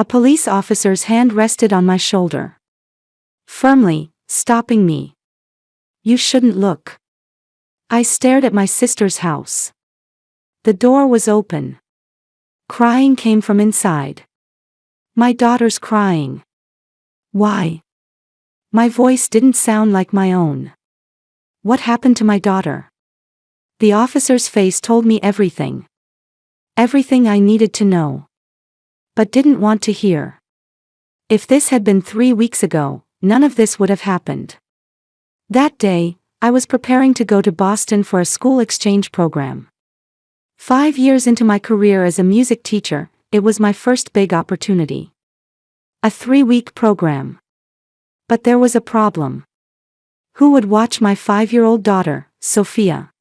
A police officer's hand rested on my shoulder, firmly, stopping me. "You shouldn't look." I stared at my sister's house. The door was open. Crying came from inside. My daughter's crying. Why? My voice didn't sound like my own. What happened to my daughter? The officer's face told me everything. Everything I needed to know. But didn't want to hear. If this had been 3 weeks ago, none of this would have happened. That day, I was preparing to go to Boston for a school exchange program. 5 years into my career as a music teacher, it was my first big opportunity. A 3-week program. But there was a problem. Who would watch my 5-year-old daughter, Sophia?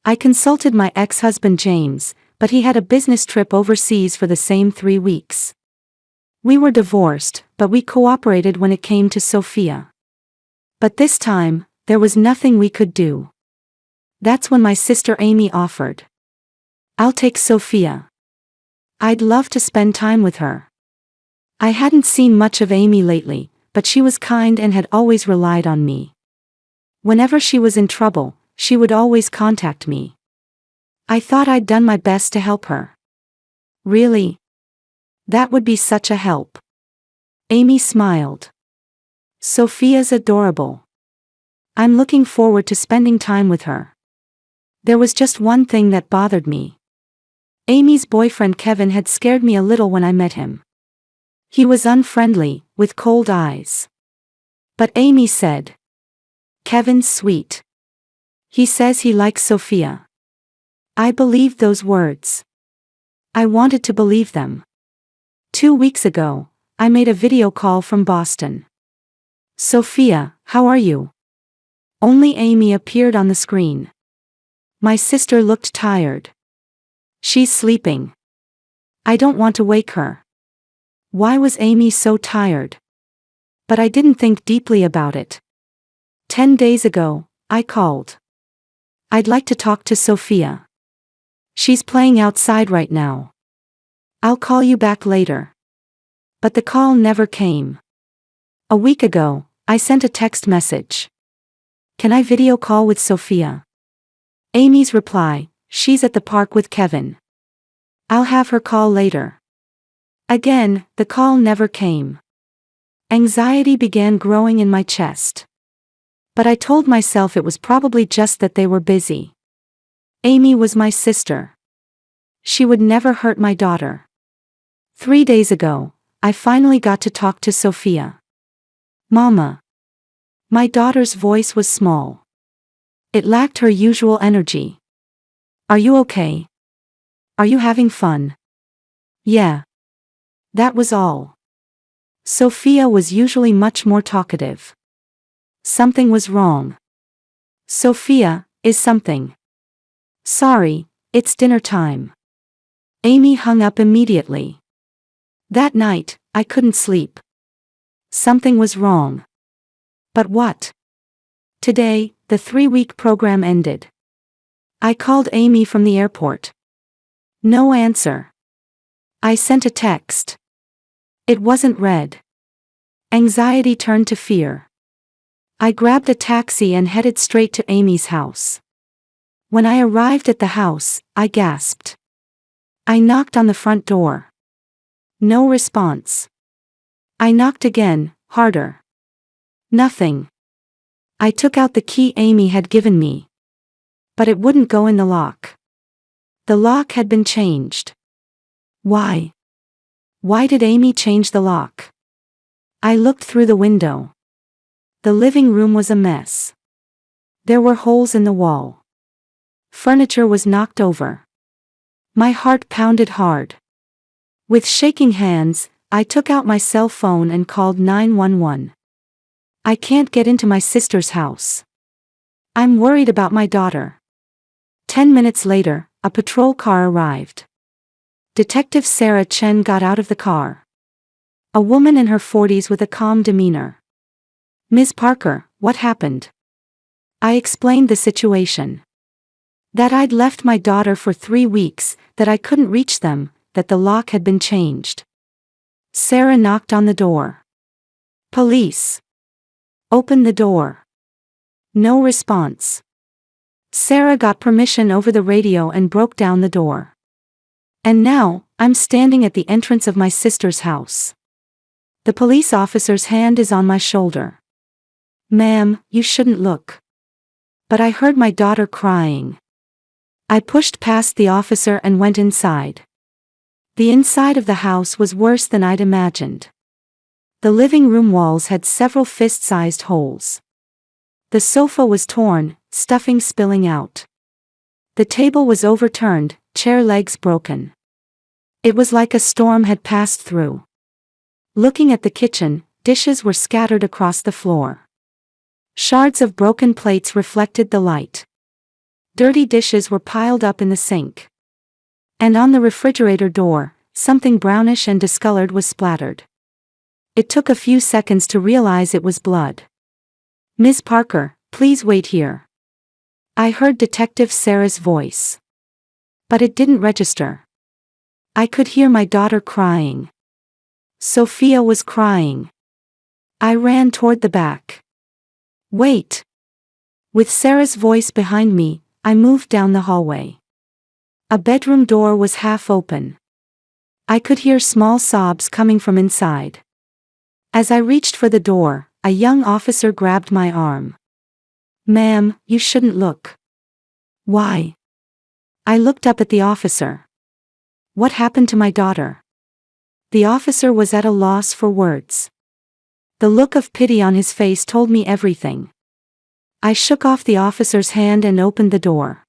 I consulted my ex-husband James, but he had a business trip overseas for the same 3 weeks. We were divorced, but we cooperated when it came to Sophia. But this time, there was nothing we could do. That's when my sister Amy offered. "I'll take Sophia. I'd love to spend time with her." I hadn't seen much of Amy lately, but she was kind and had always relied on me. Whenever she was in trouble, she would always contact me. I thought I'd done my best to help her. Really? That would be such a help. Amy smiled. "Sophia's adorable. I'm looking forward to spending time with her." There was just one thing that bothered me. Amy's boyfriend Kevin had scared me a little when I met him. He was unfriendly, with cold eyes. But Amy said, "Kevin's sweet. He says he likes Sophia." I believed those words. I wanted to believe them. 2 weeks ago, I made a video call from Boston. "Sophia, how are you?" Only Amy appeared on the screen. My sister looked tired. "She's sleeping. I don't want to wake her." Why was Amy so tired? But I didn't think deeply about it. 10 days ago, I called. "I'd like to talk to Sophia. She's playing outside right now. I'll call you back later." But the call never came. A week ago, I sent a text message. "Can I video call with Sophia?" Amy's reply, "She's at the park with Kevin. I'll have her call later." Again, the call never came. Anxiety began growing in my chest. But I told myself it was probably just that they were busy. Amy was my sister. She would never hurt my daughter. 3 days ago, I finally got to talk to Sophia. "Mama." My daughter's voice was small. It lacked her usual energy. "Are you okay? Are you having fun?" "Yeah." That was all. Sophia was usually much more talkative. Something was wrong. "Sophia, is something?" "Sorry, it's dinner time." Amy hung up immediately. That night, I couldn't sleep. Something was wrong. But what? Today, the 3-week program ended. I called Amy from the airport. No answer. I sent a text. It wasn't read. Anxiety turned to fear. I grabbed a taxi and headed straight to Amy's house. When I arrived at the house, I gasped. I knocked on the front door. No response. I knocked again, harder. Nothing. I took out the key Amy had given me. But it wouldn't go in the lock. The lock had been changed. Why? Why did Amy change the lock? I looked through the window. The living room was a mess. There were holes in the wall. Furniture was knocked over. My heart pounded hard. With shaking hands, I took out my cell phone and called 911. I can't get into my sister's house. I'm worried about my daughter. 10 minutes later, a patrol car arrived. Detective Sarah Chen got out of the car. A woman in her 40s with a calm demeanor. "Ms. Parker, what happened?" I explained the situation. That I'd left my daughter for 3 weeks, that I couldn't reach them, that the lock had been changed. Sarah knocked on the door. Police. Open the door. No response. Sarah got permission over the radio and broke down the door. And now, I'm standing at the entrance of my sister's house. The police officer's hand is on my shoulder. Ma'am, you shouldn't look. But I heard my daughter crying. I pushed past the officer and went inside. The inside of the house was worse than I'd imagined. The living room walls had several fist-sized holes. The sofa was torn, stuffing spilling out. The table was overturned, chair legs broken. It was like a storm had passed through. Looking at the kitchen, dishes were scattered across the floor. Shards of broken plates reflected the light. Dirty dishes were piled up in the sink. And on the refrigerator door, something brownish and discolored was splattered. It took a few seconds to realize it was blood. Ms. Parker, please wait here. I heard Detective Sarah's voice. But it didn't register. I could hear my daughter crying. Sophia was crying. I ran toward the back. Wait. With Sarah's voice behind me, I moved down the hallway. A bedroom door was half open. I could hear small sobs coming from inside. As I reached for the door, a young officer grabbed my arm. Ma'am, you shouldn't look. Why? I looked up at the officer. What happened to my daughter? The officer was at a loss for words. The look of pity on his face told me everything. I shook off the officer's hand and opened the door.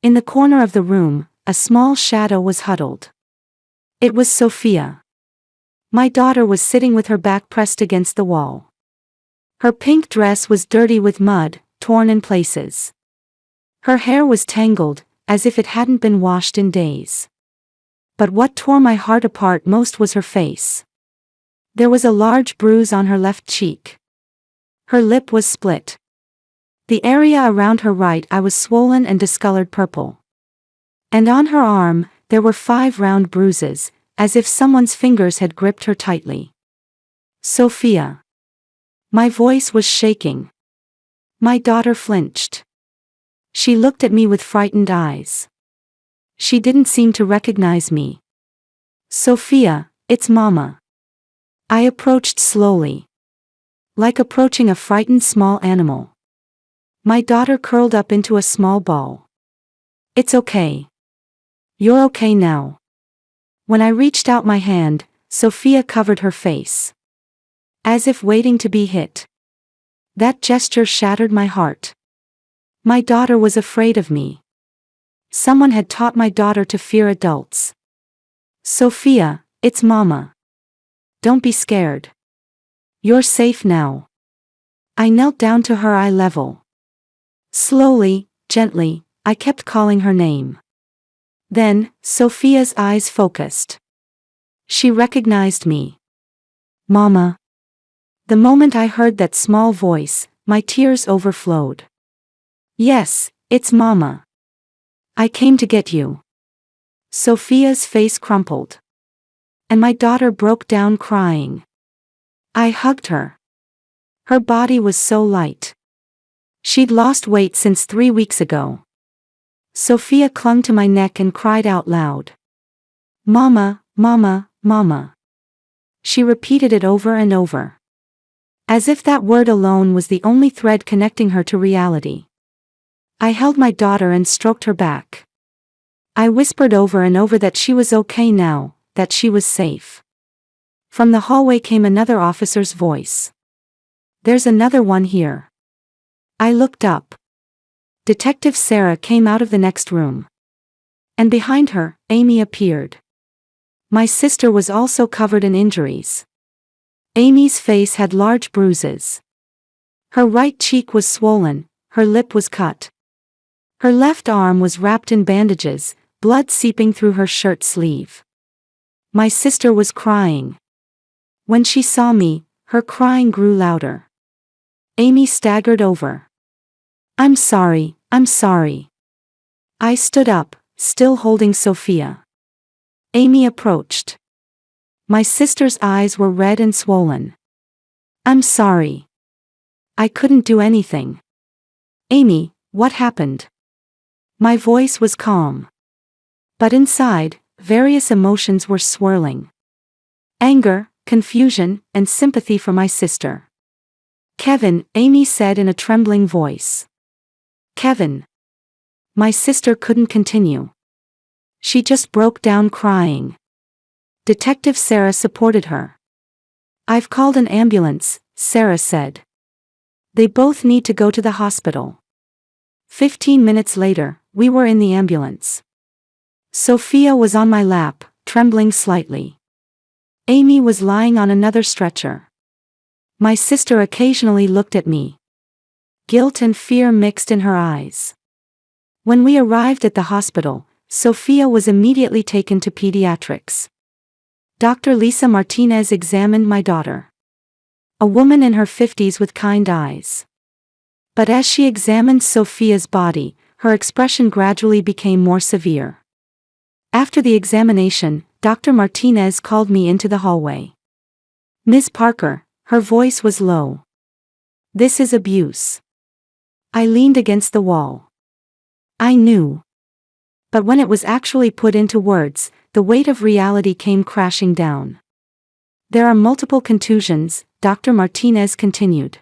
In the corner of the room, a small shadow was huddled. It was Sophia. My daughter was sitting with her back pressed against the wall. Her pink dress was dirty with mud, torn in places. Her hair was tangled, as if it hadn't been washed in days. But what tore my heart apart most was her face. There was a large bruise on her left cheek. Her lip was split. The area around her right eye was swollen and discolored purple. And on her arm, there were 5 round bruises, as if someone's fingers had gripped her tightly. Sophia. My voice was shaking. My daughter flinched. She looked at me with frightened eyes. She didn't seem to recognize me. Sophia, it's Mama. I approached slowly. Like approaching a frightened small animal. My daughter curled up into a small ball. It's okay. You're okay now. When I reached out my hand, Sophia covered her face. As if waiting to be hit. That gesture shattered my heart. My daughter was afraid of me. Someone had taught my daughter to fear adults. Sophia, it's Mama. Don't be scared. You're safe now. I knelt down to her eye level. Slowly, gently, I kept calling her name. Then, Sophia's eyes focused. She recognized me. Mama. The moment I heard that small voice, my tears overflowed. Yes, it's Mama. I came to get you. Sophia's face crumpled. And my daughter broke down crying. I hugged her. Her body was so light. She'd lost weight since 3 weeks ago. Sophia clung to my neck and cried out loud. Mama, Mama, Mama. She repeated it over and over. As if that word alone was the only thread connecting her to reality. I held my daughter and stroked her back. I whispered over and over that she was okay now, that she was safe. From the hallway came another officer's voice. There's another one here. I looked up. Detective Sarah came out of the next room. And behind her, Amy appeared. My sister was also covered in injuries. Amy's face had large bruises. Her right cheek was swollen, her lip was cut. Her left arm was wrapped in bandages, blood seeping through her shirt sleeve. My sister was crying. When she saw me, her crying grew louder. Amy staggered over. I'm sorry, I'm sorry. I stood up, still holding Sophia. Amy approached. My sister's eyes were red and swollen. I'm sorry. I couldn't do anything. Amy, what happened? My voice was calm. But inside, various emotions were swirling. Anger, confusion, and sympathy for my sister. Kevin, Amy said in a trembling voice. Kevin. My sister couldn't continue. She just broke down crying. Detective Sarah supported her. I've called an ambulance, Sarah said. They both need to go to the hospital. 15 minutes later, we were in the ambulance. Sophia was on my lap, trembling slightly. Amy was lying on another stretcher. My sister occasionally looked at me. Guilt and fear mixed in her eyes. When we arrived at the hospital, Sophia was immediately taken to pediatrics. Dr. Lisa Martinez examined my daughter. A woman in her 50s with kind eyes. But as she examined Sophia's body, her expression gradually became more severe. After the examination, Dr. Martinez called me into the hallway. Ms. Parker, her voice was low. This is abuse. I leaned against the wall. I knew. But when it was actually put into words, the weight of reality came crashing down. There are multiple contusions, Dr. Martinez continued.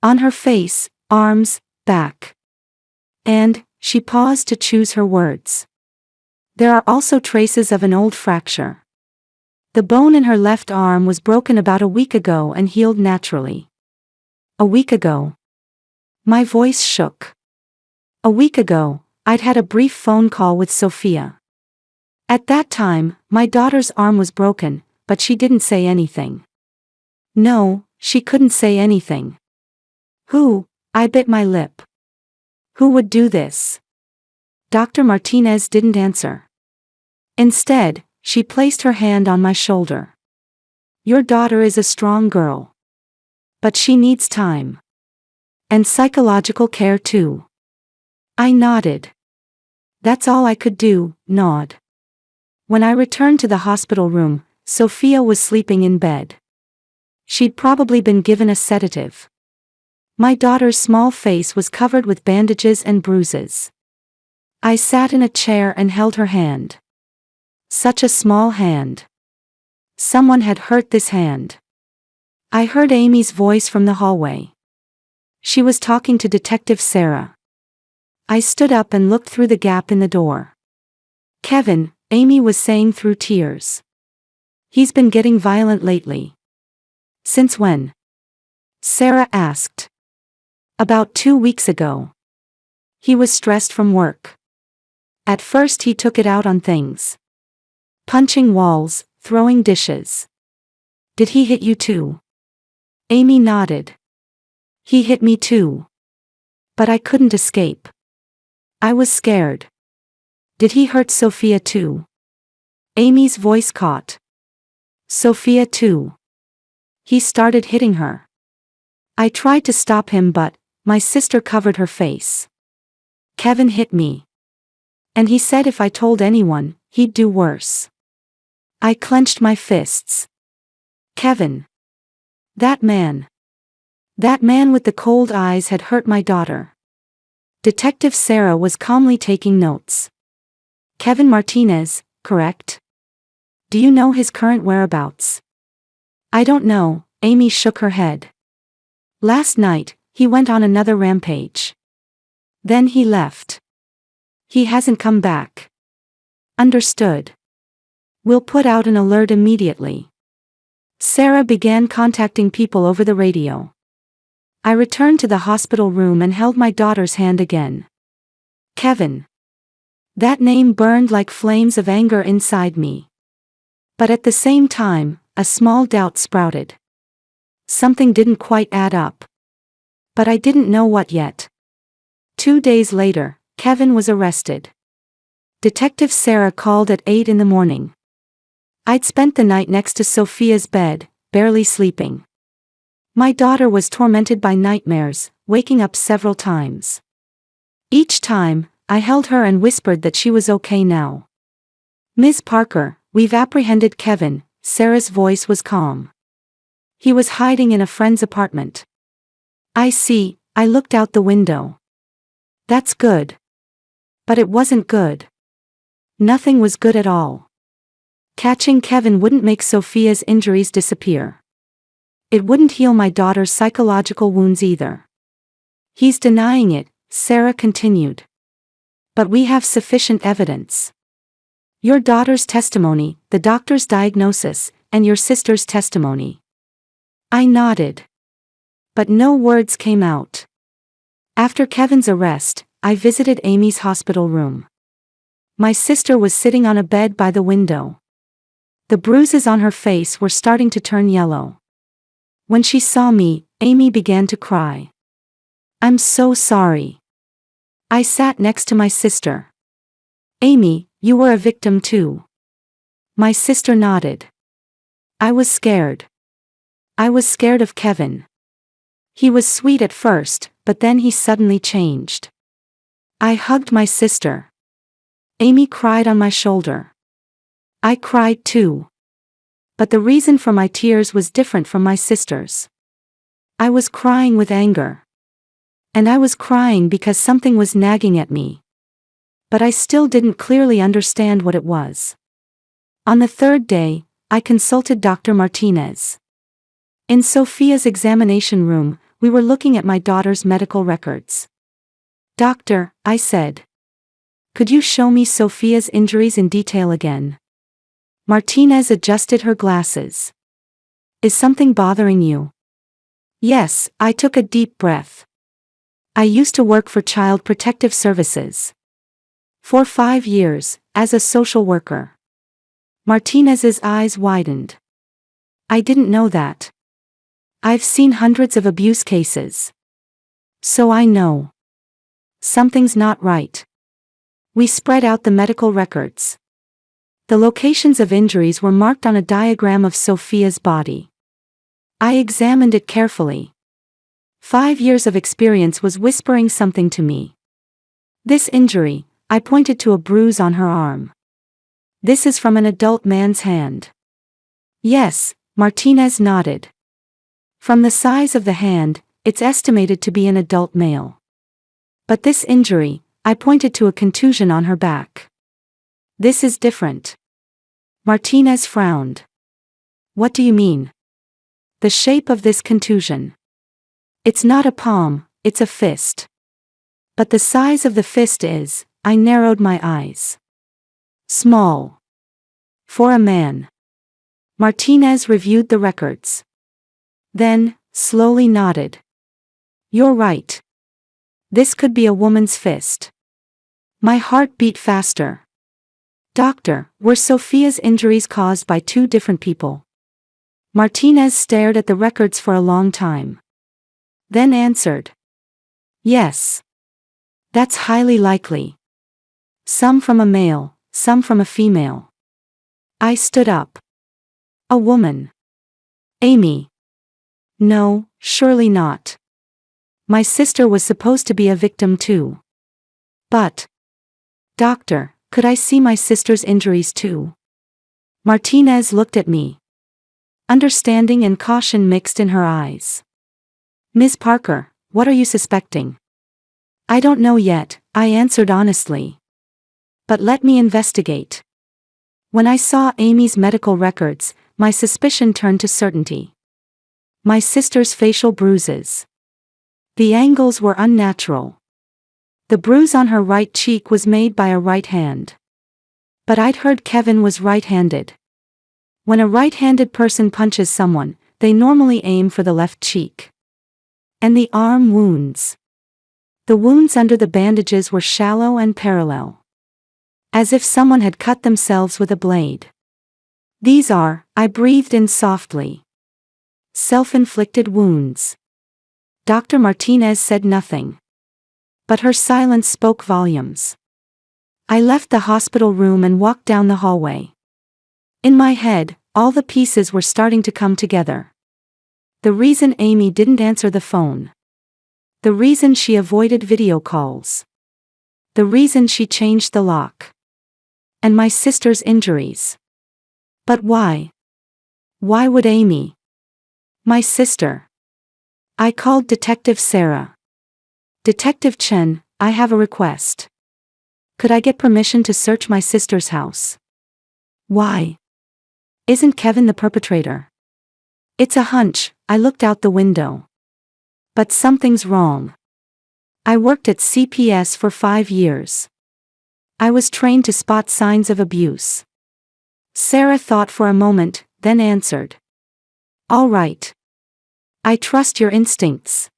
On her face, arms, back. And, she paused to choose her words. There are also traces of an old fracture. The bone in her left arm was broken about a week ago and healed naturally. A week ago. My voice shook. A week ago, I'd had a brief phone call with Sophia. At that time, my daughter's arm was broken, but she didn't say anything. No, she couldn't say anything. Who? I bit my lip. Who would do this? Dr. Martinez didn't answer. Instead, she placed her hand on my shoulder. Your daughter is a strong girl. But she needs time. And psychological care too. I nodded. That's all I could do, nod. When I returned to the hospital room, Sophia was sleeping in bed. She'd probably been given a sedative. My daughter's small face was covered with bandages and bruises. I sat in a chair and held her hand. Such a small hand. Someone had hurt this hand. I heard Amy's voice from the hallway. She was talking to Detective Sarah. I stood up and looked through the gap in the door. Kevin, Amy was saying through tears. He's been getting violent lately. Since when? Sarah asked. About 2 weeks ago. He was stressed from work. At first he took it out on things. Punching walls, throwing dishes. Did he hit you too? Amy nodded. He hit me too. But I couldn't escape. I was scared. Did he hurt Sophia too? Amy's voice caught. Sophia too. He started hitting her. I tried to stop him but, my sister covered her face. Kevin hit me. And he said if I told anyone, he'd do worse. I clenched my fists. Kevin. That man. That man with the cold eyes had hurt my daughter. Detective Sarah was calmly taking notes. Kevin Martinez, correct? Do you know his current whereabouts? I don't know, Amy shook her head. Last night, he went on another rampage. Then he left. He hasn't come back. Understood. We'll put out an alert immediately. Sarah began contacting people over the radio. I returned to the hospital room and held my daughter's hand again. Kevin. That name burned like flames of anger inside me. But at the same time, a small doubt sprouted. Something didn't quite add up. But I didn't know what yet. 2 days later, Kevin was arrested. Detective Sarah called at 8 in the morning. I'd spent the night next to Sophia's bed, barely sleeping. My daughter was tormented by nightmares, waking up several times. Each time, I held her and whispered that she was okay now. Ms. Parker, we've apprehended Kevin, Sarah's voice was calm. He was hiding in a friend's apartment. I see, I looked out the window. That's good. But it wasn't good. Nothing was good at all. Catching Kevin wouldn't make Sophia's injuries disappear. It wouldn't heal my daughter's psychological wounds either. He's denying it, Sarah continued. But we have sufficient evidence. Your daughter's testimony, the doctor's diagnosis, and your sister's testimony. I nodded. But no words came out. After Kevin's arrest, I visited Amy's hospital room. My sister was sitting on a bed by the window. The bruises on her face were starting to turn yellow. When she saw me, Amy began to cry. I'm so sorry. I sat next to my sister. Amy, you were a victim too. My sister nodded. I was scared. I was scared of Kevin. He was sweet at first, but then he suddenly changed. I hugged my sister. Amy cried on my shoulder. I cried too. But the reason for my tears was different from my sister's. I was crying with anger. And I was crying because something was nagging at me. But I still didn't clearly understand what it was. On the third day, I consulted Dr. Martinez. In Sophia's examination room, we were looking at my daughter's medical records. Doctor, I said. Could you show me Sophia's injuries in detail again? Martinez adjusted her glasses. Is something bothering you? Yes, I took a deep breath. I used to work for Child Protective Services. For 5 years, as a social worker. Martinez's eyes widened. I didn't know that. I've seen hundreds of abuse cases. So I know. Something's not right. We spread out the medical records. The locations of injuries were marked on a diagram of Sophia's body. I examined it carefully. 5 years of experience was whispering something to me. This injury, I pointed to a bruise on her arm. This is from an adult man's hand. Yes, Martinez nodded. From the size of the hand, it's estimated to be an adult male. But this injury, I pointed to a contusion on her back. This is different. Martinez frowned. What do you mean? The shape of this contusion. It's not a palm, it's a fist. But the size of the fist is, I narrowed my eyes. Small. For a man. Martinez reviewed the records. Then, slowly nodded. You're right. This could be a woman's fist. My heart beat faster. Doctor, were Sophia's injuries caused by 2 different people? Martinez stared at the records for a long time. Then answered. Yes. That's highly likely. Some from a male, some from a female. I stood up. A woman. Amy. No, surely not. My sister was supposed to be a victim too. But. Doctor, could I see my sister's injuries too? Martinez looked at me. Understanding and caution mixed in her eyes. Ms. Parker, what are you suspecting? I don't know yet, I answered honestly. But let me investigate. When I saw Amy's medical records, my suspicion turned to certainty. My sister's facial bruises. The angles were unnatural. The bruise on her right cheek was made by a right hand. But I'd heard Kevin was right-handed. When a right-handed person punches someone, they normally aim for the left cheek. And the arm wounds. The wounds under the bandages were shallow and parallel. As if someone had cut themselves with a blade. These are, I breathed in softly. Self-inflicted wounds. Dr. Martinez said nothing. But her silence spoke volumes. I left the hospital room and walked down the hallway. In my head, all the pieces were starting to come together. The reason Amy didn't answer the phone. The reason she avoided video calls. The reason she changed the lock. And my sister's injuries. But why? Why would Amy? My sister. I called Detective Sarah. Detective Chen, I have a request. Could I get permission to search my sister's house? Why? Isn't Kevin the perpetrator? It's a hunch, I looked out the window. But something's wrong. I worked at CPS for 5 years. I was trained to spot signs of abuse. Sarah thought for a moment, then answered. All right. I trust your instincts.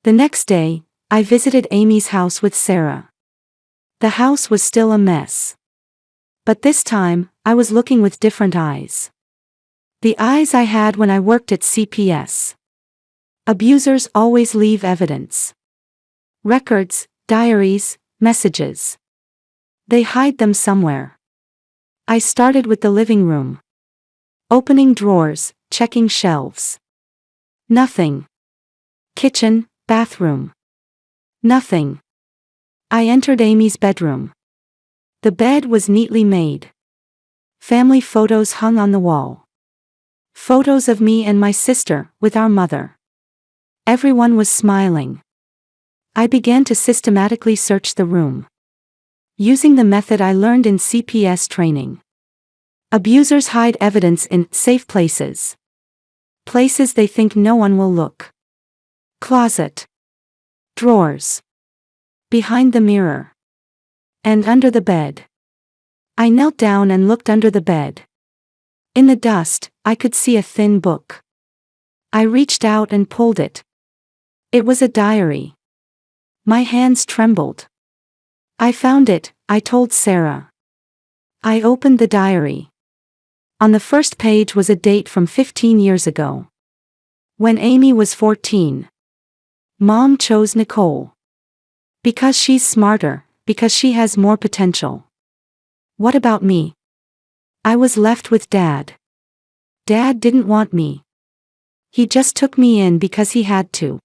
The next day, I visited Amy's house with Sarah. The house was still a mess. But this time, I was looking with different eyes. The eyes I had when I worked at CPS. Abusers always leave evidence. Records, diaries, messages. They hide them somewhere. I started with the living room. Opening drawers, checking shelves. Nothing. Kitchen, bathroom. Nothing. I entered Amy's bedroom. The bed was neatly made. Family photos hung on the wall. Photos of me and my sister, with our mother. Everyone was smiling. I began to systematically search the room. Using the method I learned in CPS training. Abusers hide evidence in safe places. Places they think no one will look. Closet. Drawers. Behind the mirror. And under the bed. I knelt down and looked under the bed. In the dust, I could see a thin book. I reached out and pulled it. It was a diary. My hands trembled. I found it, I told Sarah. I opened the diary. On the first page was a date from 15 years ago. When Amy was 14. Mom chose Nicole. Because she's smarter, because she has more potential. What about me? I was left with Dad. Dad didn't want me. He just took me in because he had to.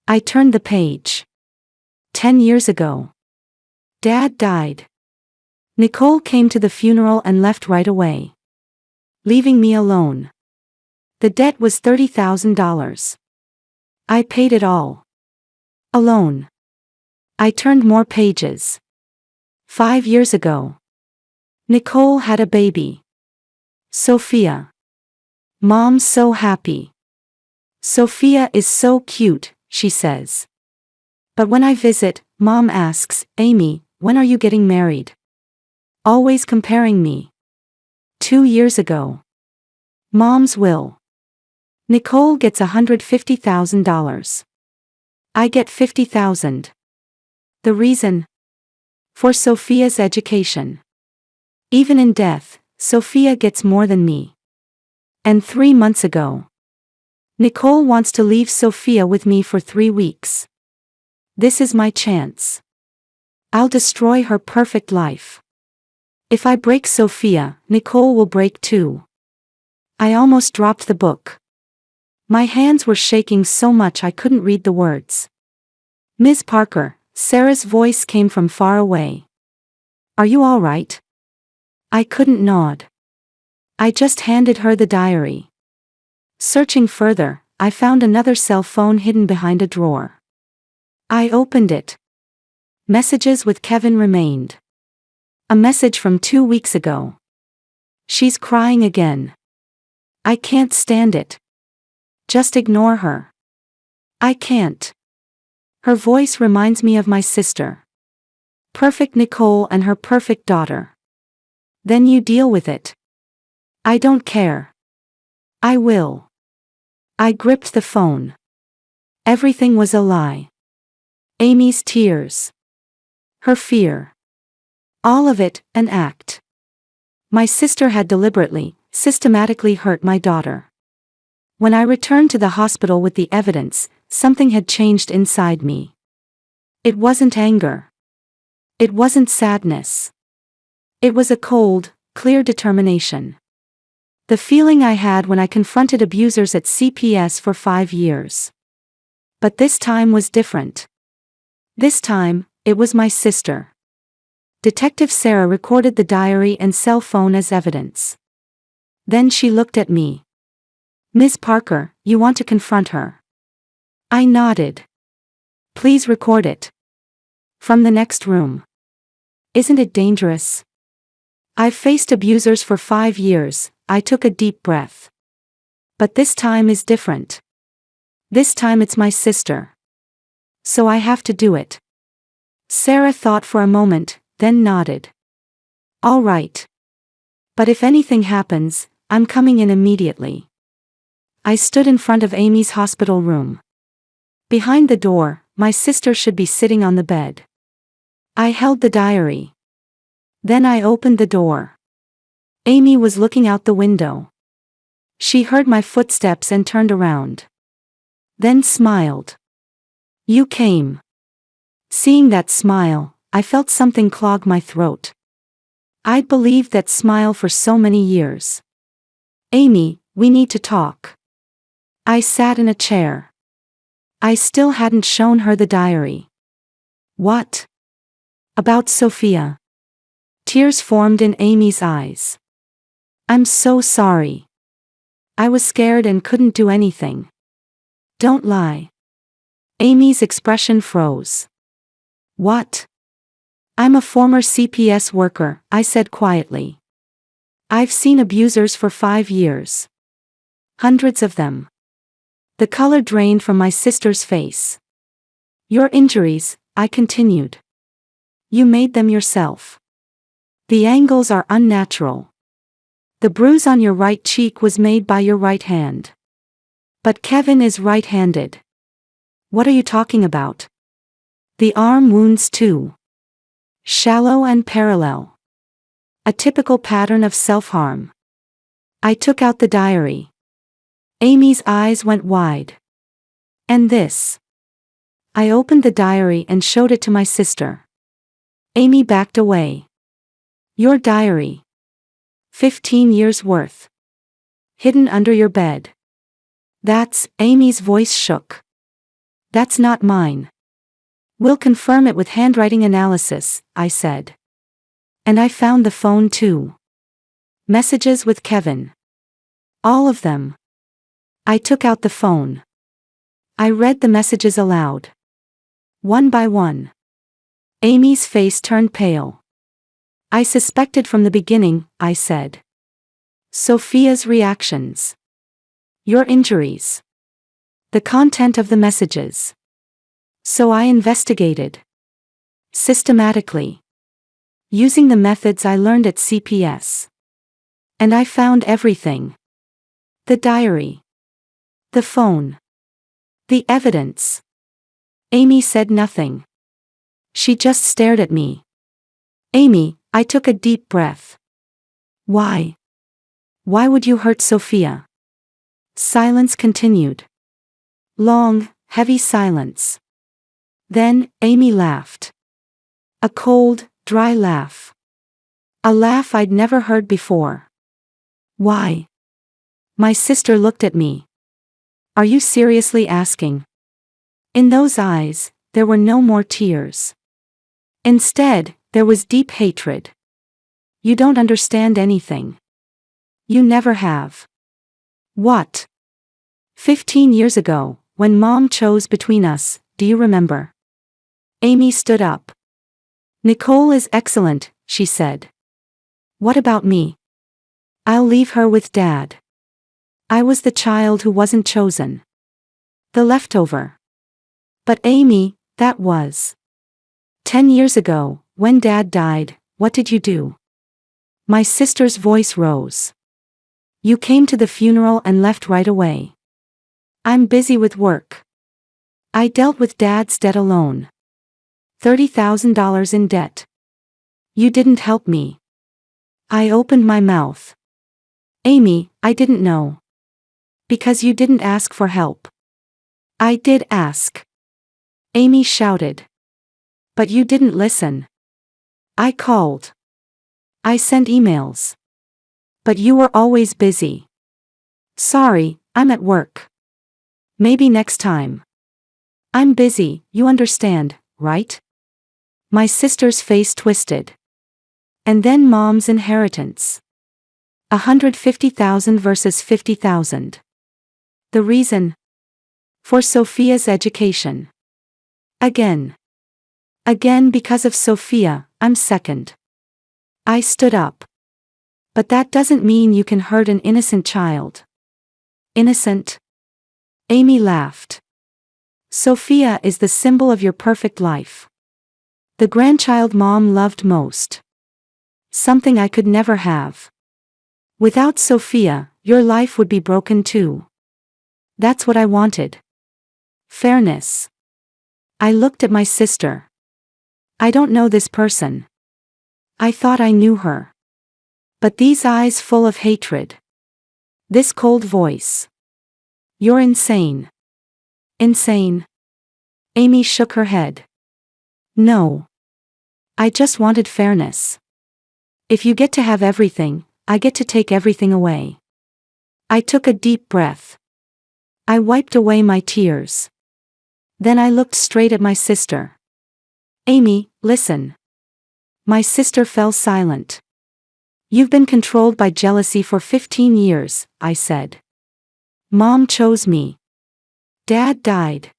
I turned the page. 10 years ago. Dad died. Nicole came to the funeral and left right away. Leaving me alone. The debt was $30,000. I paid it all. Alone. I turned more pages. 5 years ago. Nicole had a baby. Sophia. Mom's so happy. Sophia is so cute, she says. But when I visit, Mom asks, Amy, when are you getting married? Always comparing me. 2 years ago. Mom's will. Nicole gets $150,000. I get $50,000. The reason? For Sophia's education. Even in death, Sophia gets more than me. And 3 months ago. Nicole wants to leave Sophia with me for 3 weeks. This is my chance. I'll destroy her perfect life. If I break Sophia, Nicole will break too. I almost dropped the book. My hands were shaking so much I couldn't read the words. Ms. Parker, Sarah's voice came from far away. Are you all right? I couldn't nod. I just handed her the diary. Searching further, I found another cell phone hidden behind a drawer. I opened it. Messages with Kevin remained. A message from 2 weeks ago. She's crying again. I can't stand it. Just ignore her. I can't. Her voice reminds me of my sister. Perfect Nicole and her perfect daughter. Then you deal with it. I don't care. I will. I gripped the phone. Everything was a lie. Amy's tears. Her fear. All of it, an act. My sister had deliberately, systematically hurt my daughter. When I returned to the hospital with the evidence, something had changed inside me. It wasn't anger. It wasn't sadness. It was a cold, clear determination. The feeling I had when I confronted abusers at CPS for 5 years. But this time was different. This time, it was my sister. Detective Sarah recorded the diary and cell phone as evidence. Then she looked at me. Miss Parker, you want to confront her? I nodded. Please record it. From the next room. Isn't it dangerous? I've faced abusers for 5 years, I took a deep breath. But this time is different. This time it's my sister. So I have to do it. Sarah thought for a moment, then nodded. All right. But if anything happens, I'm coming in immediately. I stood in front of Amy's hospital room. Behind the door, my sister should be sitting on the bed. I held the diary. Then I opened the door. Amy was looking out the window. She heard my footsteps and turned around. Then smiled. You came. Seeing that smile, I felt something clog my throat. I'd believed that smile for so many years. Amy, we need to talk. I sat in a chair. I still hadn't shown her the diary. What? About Sophia. Tears formed in Amy's eyes. I'm so sorry. I was scared and couldn't do anything. Don't lie. Amy's expression froze. What? I'm a former CPS worker, I said quietly. I've seen abusers for 5 years. Hundreds of them. The color drained from my sister's face. Your injuries, I continued. You made them yourself. The angles are unnatural. The bruise on your right cheek was made by your right hand. But Kevin is right-handed. What are you talking about? The arm wounds too. Shallow and parallel. A typical pattern of self-harm. I took out the diary. Amy's eyes went wide. And this? I opened the diary and showed it to my sister. Amy backed away. Your diary. 15 years worth. Hidden under your bed. Amy's voice shook. That's not mine. We'll confirm it with handwriting analysis, I said. And I found the phone too. Messages with Kevin. All of them. I took out the phone. I read the messages aloud. One by one. Amy's face turned pale. I suspected from the beginning, I said. Sophia's reactions. Your injuries. The content of the messages. So I investigated. Systematically. Using the methods I learned at CPS. And I found everything. The diary. The phone. The evidence. Amy said nothing. She just stared at me. Amy, I took a deep breath. Why? Why would you hurt Sophia? Silence continued. Long, heavy silence. Then, Amy laughed. A cold, dry laugh. A laugh I'd never heard before. Why? My sister looked at me. Are you seriously asking? In those eyes, there were no more tears. Instead, there was deep hatred. You don't understand anything. You never have. What? 15 years ago, when Mom chose between us, do you remember? Amy stood up. Nicole is excellent, she said. What about me? I'll leave her with Dad. I was the child who wasn't chosen. The leftover. But Amy, that was 10 years ago, when Dad died, what did you do? My sister's voice rose. You came to the funeral and left right away. I'm busy with work. I dealt with Dad's debt alone. $30,000 in debt. You didn't help me. I opened my mouth. Amy, I didn't know. Because you didn't ask for help. I did ask. Amy shouted. But you didn't listen. I called. I sent emails. But you were always busy. Sorry, I'm at work. Maybe next time. I'm busy, you understand, right? My sister's face twisted. And then Mom's inheritance. 150,000 versus 50,000. The reason? For Sophia's education. Again. Again, because of Sophia, I'm second. I stood up. But that doesn't mean you can hurt an innocent child. Innocent? Amy laughed. Sophia is the symbol of your perfect life. The grandchild Mom loved most. Something I could never have. Without Sophia, your life would be broken too. That's what I wanted. Fairness. I looked at my sister. I don't know this person. I thought I knew her. But these eyes full of hatred. This cold voice. You're insane. Insane? Amy shook her head. No. I just wanted fairness. If you get to have everything, I get to take everything away. I took a deep breath. I wiped away my tears. Then I looked straight at my sister. Amy, listen. My sister fell silent. You've been controlled by jealousy for 15 years, I said. Mom chose me. Dad died.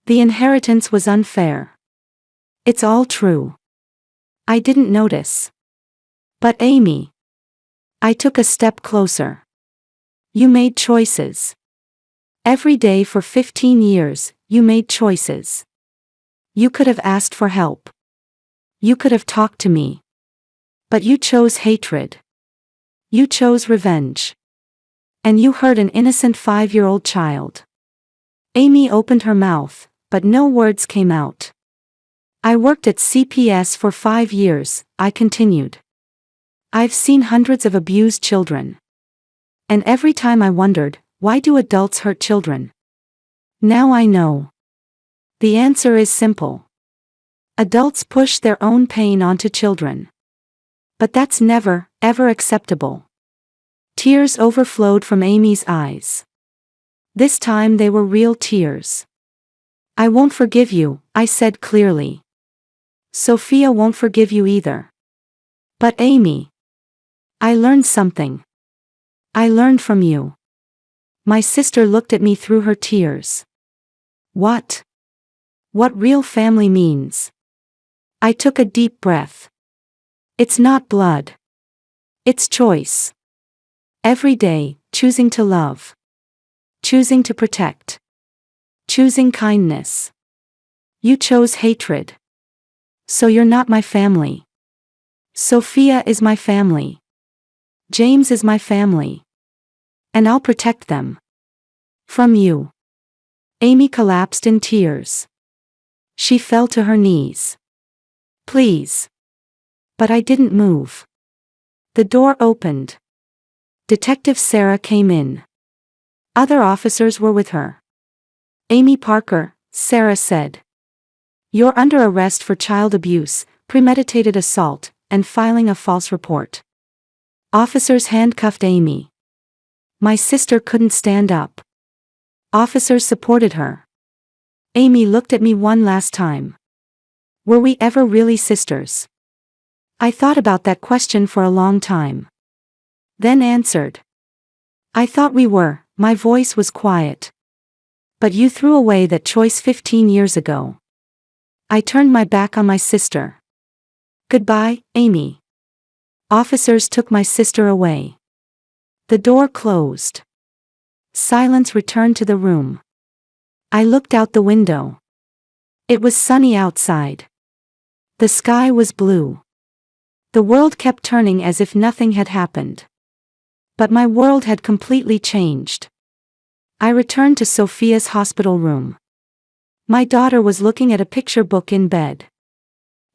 The inheritance was unfair. It's all true. I didn't notice. But Amy. I took a step closer. You made choices. Every day for 15 years, you made choices. You could have asked for help. You could have talked to me. But you chose hatred. You chose revenge. And you hurt an innocent 5-year-old child. Amy opened her mouth, but no words came out. I worked at CPS for 5 years, I continued. I've seen hundreds of abused children. And every time I wondered, why do adults hurt children? Now I know. The answer is simple. Adults push their own pain onto children. But that's never, ever acceptable. Tears overflowed from Amy's eyes. This time they were real tears. I won't forgive you, I said clearly. Sophia won't forgive you either. But Amy. I learned something. I learned from you. My sister looked at me through her tears. What? What real family means? I took a deep breath. It's not blood. It's choice. Every day, choosing to love. Choosing to protect. Choosing kindness. You chose hatred. So you're not my family. Sophia is my family. James is my family. And I'll protect them. From you. Amy collapsed in tears. She fell to her knees. Please. But I didn't move. The door opened. Detective Sarah came in. Other officers were with her. Amy Parker, Sarah said. You're under arrest for child abuse, premeditated assault, and filing a false report. Officers handcuffed Amy. My sister couldn't stand up. Officers supported her. Amy looked at me one last time. Were we ever really sisters? I thought about that question for a long time. Then answered. I thought we were, my voice was quiet. But you threw away that choice 15 years ago. I turned my back on my sister. Goodbye, Amy. Officers took my sister away. The door closed. Silence returned to the room. I looked out the window. It was sunny outside. The sky was blue. The world kept turning as if nothing had happened. But my world had completely changed. I returned to Sophia's hospital room. My daughter was looking at a picture book in bed.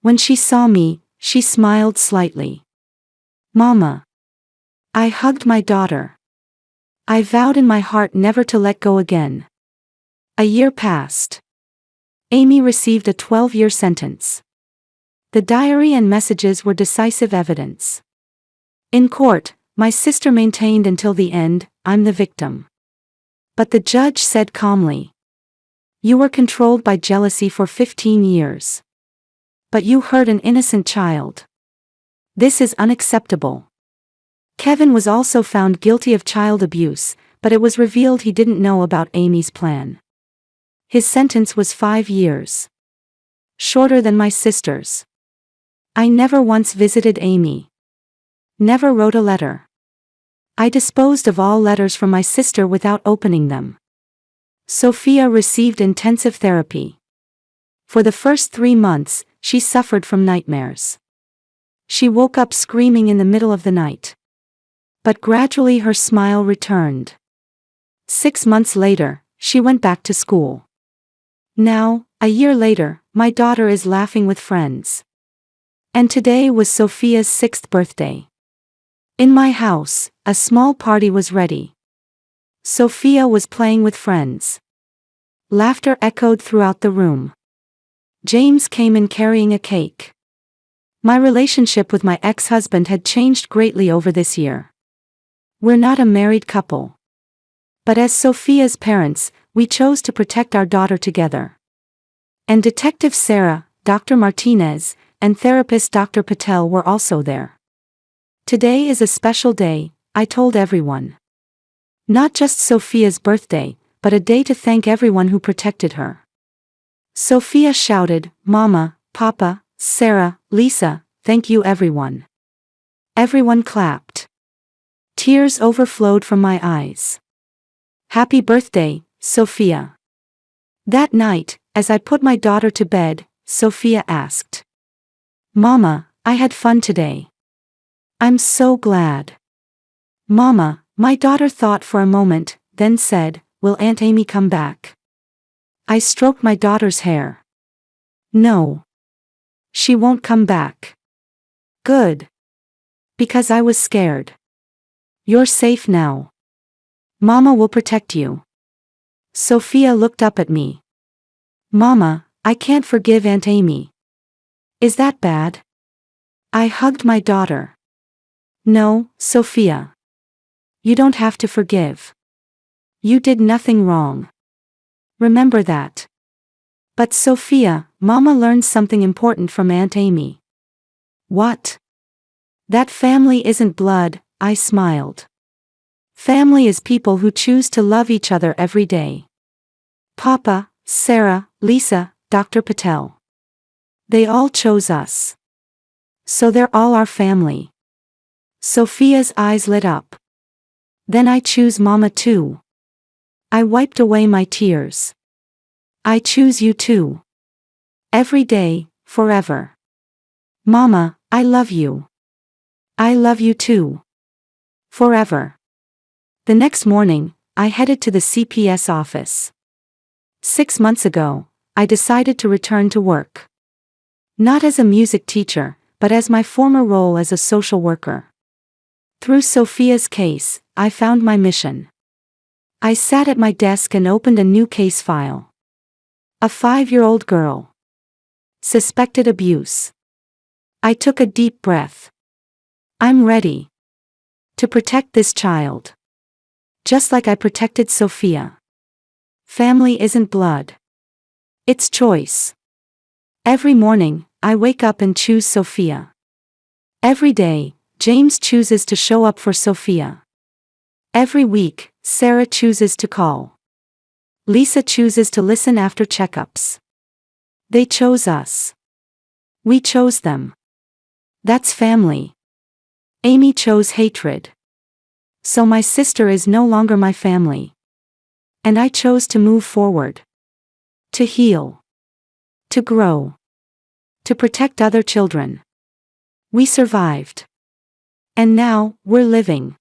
When she saw me, she smiled slightly. Mama. I hugged my daughter. I vowed in my heart never to let go again. A year passed. Amy received a 12-year sentence. The diary and messages were decisive evidence. In court, my sister maintained until the end, I'm the victim. But the judge said calmly. You were controlled by jealousy for 15 years. But you hurt an innocent child. This is unacceptable. Kevin was also found guilty of child abuse, but it was revealed he didn't know about Amy's plan. His sentence was 5 years. Shorter than my sister's. I never once visited Amy. Never wrote a letter. I disposed of all letters from my sister without opening them. Sophia received intensive therapy. For the first 3 months, she suffered from nightmares. She woke up screaming in the middle of the night. But gradually her smile returned. 6 months later, she went back to school. Now, a year later, my daughter is laughing with friends. And today was Sophia's 6th birthday. In my house, a small party was ready. Sophia was playing with friends. Laughter echoed throughout the room. James came in carrying a cake. My relationship with my ex-husband had changed greatly over this year. We're not a married couple. But as Sophia's parents, we chose to protect our daughter together. And Detective Sarah, Dr. Martinez, and therapist Dr. Patel were also there. Today is a special day, I told everyone. Not just Sophia's birthday, but a day to thank everyone who protected her. Sophia shouted, "Mama, Papa, Sarah, Lisa, thank you everyone." Everyone clapped. Tears overflowed from my eyes. Happy birthday, Sophia. That night, as I put my daughter to bed, Sophia asked, "Mama, I had fun today." "I'm so glad." "Mama," my daughter thought for a moment, then said, "Will Aunt Amy come back?" I stroked my daughter's hair. "No. She won't come back." "Good. Because I was scared." "You're safe now. Mama will protect you." Sophia looked up at me. "Mama, I can't forgive Aunt Amy." "Is that bad?" I hugged my daughter. "No, Sophia. You don't have to forgive. You did nothing wrong. Remember that." "But Sophia, Mama learned something important from Aunt Amy." "What?" "That family isn't blood," I smiled. "Family is people who choose to love each other every day. Papa, Sarah, Lisa, Dr. Patel. They all chose us. So they're all our family." Sophia's eyes lit up. "Then I choose Mama too." I wiped away my tears. "I choose you too. Every day, forever. Mama, I love you. I love you too. Forever." The next morning, I headed to the CPS office. 6 months ago, I decided to return to work. Not as a music teacher, but as my former role as a social worker. Through Sophia's case, I found my mission. I sat at my desk and opened a new case file. A 5-year-old girl. Suspected abuse. I took a deep breath. I'm ready to protect this child. Just like I protected Sophia. Family isn't blood. It's choice. Every morning, I wake up and choose Sophia. Every day, James chooses to show up for Sophia. Every week, Sarah chooses to call. Lisa chooses to listen after checkups. They chose us. We chose them. That's family. Amy chose hatred. So my sister is no longer my family. And I chose to move forward. To heal. To grow. To protect other children. We survived. And now, we're living.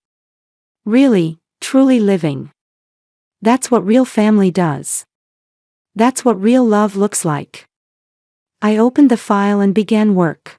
Really, truly living. That's what real family does. That's what real love looks like. I opened the file and began work.